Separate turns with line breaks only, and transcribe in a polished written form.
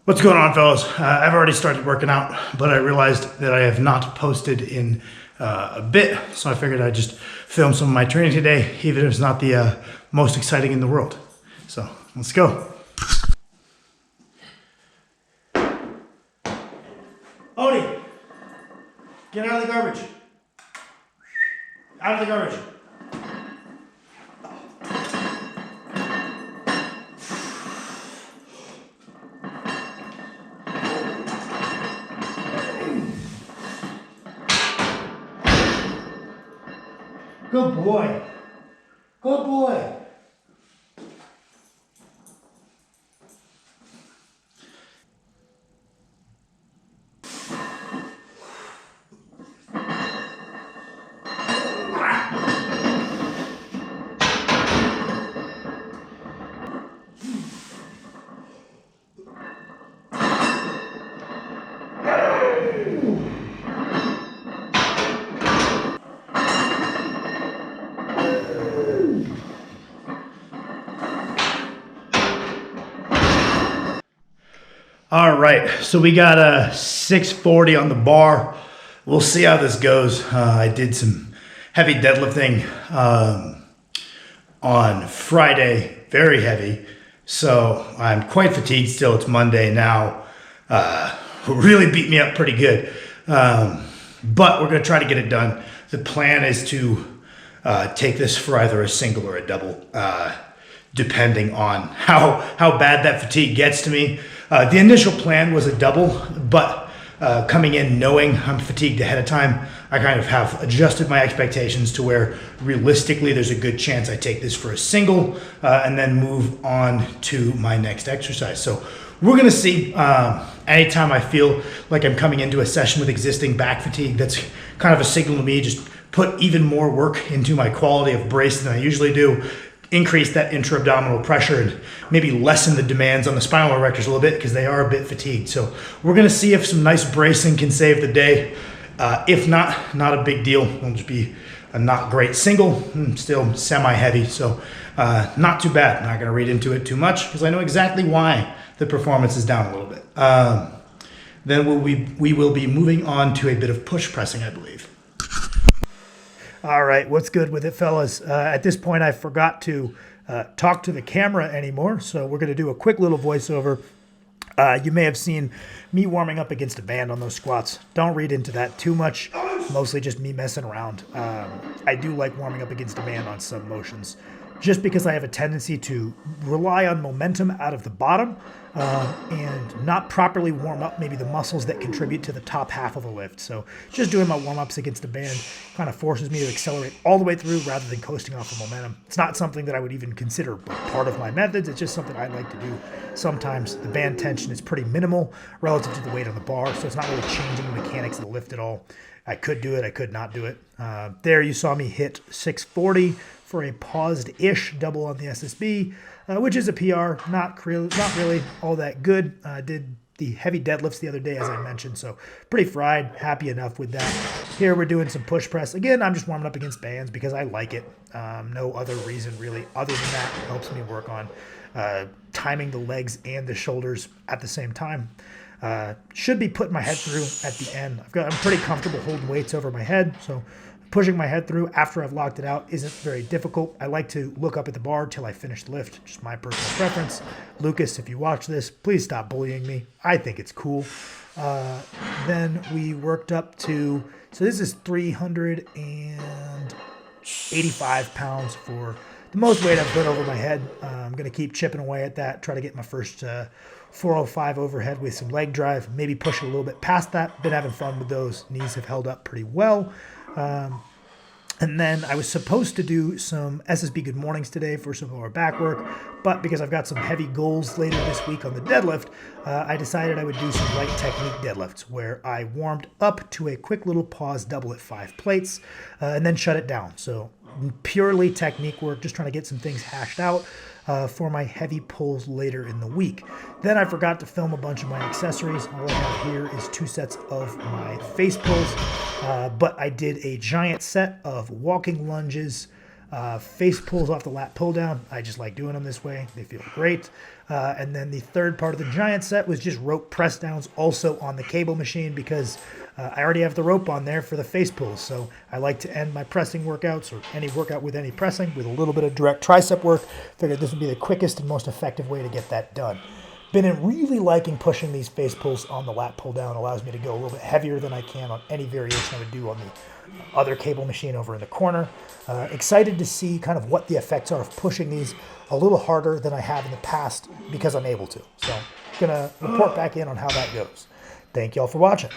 What's going on, fellas? I've already started working out, but I realized that I have not posted in a bit, so I figured I'd just film some of my training today, even if it's not the most exciting in the world. So let's go. Odie, get out of the garbage. Out of the garbage. Good boy. Good boy. All right, so we got a 640 on the bar. We'll see how this goes. I did some heavy deadlifting on Friday, very heavy. So I'm quite fatigued still. It's Monday now. Really beat me up pretty good. But we're gonna try to get it done. The plan is to take this for either a single or a double, depending on how bad that fatigue gets to me. The initial plan was a double, but coming in knowing I'm fatigued ahead of time, I kind of have adjusted my expectations to where realistically there's a good chance I take this for a single and then move on to my next exercise. So we're gonna see. Anytime I feel like I'm coming into a session with existing back fatigue, that's kind of a signal to me, just put even more work into my quality of brace than I usually do. Increase that intra-abdominal pressure and maybe lessen the demands on the spinal erectors a little bit because they are a bit fatigued. So we're gonna see if some nice bracing can save the day. If not a big deal. It'll just be a not great single, still semi-heavy. So not too bad. I'm not gonna read into it too much because I know exactly why the performance is down a little bit. Then we will be moving on to a bit of push pressing, I believe. All right, what's good with it, fellas? At this point, I forgot to talk to the camera anymore, so we're going to do a quick little voiceover. You may have seen me warming up against a band on those squats. Don't read into that too much, mostly just me messing around. I do like warming up against a band on sub motions, just because I have a tendency to rely on momentum out of the bottom and not properly warm up maybe the muscles that contribute to the top half of a lift. So just doing my warm-ups against a band kind of forces me to accelerate all the way through rather than coasting off of momentum. It's not something that I would even consider part of my methods. It's just something I like to do. Sometimes the band tension is pretty minimal relative to the weight on the bar, so it's not really changing the mechanics of the lift at all. I could do it, I could not do it. There you saw me hit 640 for a paused-ish double on the SSB, which is a PR, not really all that good. Did the heavy deadlifts the other day, as I mentioned, so pretty fried, happy enough with that. Here we're doing some push press. Again, I'm just warming up against bands because I like it. No other reason really other than that. It helps me work on timing the legs and the shoulders at the same time. Should be putting my head through at the end. I'm pretty comfortable holding weights over my head, so pushing my head through after I've locked it out isn't very difficult. I like to look up at the bar till I finish the lift, just my personal preference. Lucas, if you watch this, please stop bullying me. I think it's cool. Then we worked up to, so this is 385 pounds for the most weight I've put over my head. I'm going to keep chipping away at that, try to get my first 405 overhead with some leg drive, maybe push it a little bit past that. Been having fun with those. Knees have held up pretty well. And then I was supposed to do some SSB good mornings today for some more back work, but because I've got some heavy goals later this week on the deadlift, I decided I would do some light technique deadlifts where I warmed up to a quick little pause double at 5 plates and then shut it down. So purely technique work, just trying to get some things hashed out for my heavy pulls later in the week. Then I forgot to film a bunch of my accessories. All I have here is 2 sets of my face pulls, but I did a giant set of walking lunges,
Face pulls off the lat pull down. I just like doing them this way. They feel great. And then the third part of the giant set was just rope press downs, also on the cable machine, because I already have the rope on there for the face pulls. So I like to end my pressing workouts, or any workout with any pressing, with a little bit of direct tricep work. Figured this would be the quickest and most effective way to get that done. Been really liking pushing these face pulls on the lat pull down. Allows me to go a little bit heavier than I can on any variation I would do on the other cable machine over in the corner. Excited to see kind of what the effects are of pushing these a little harder than I have in the past, because I'm able to. So gonna report back in on how that goes. Thank y'all for watching.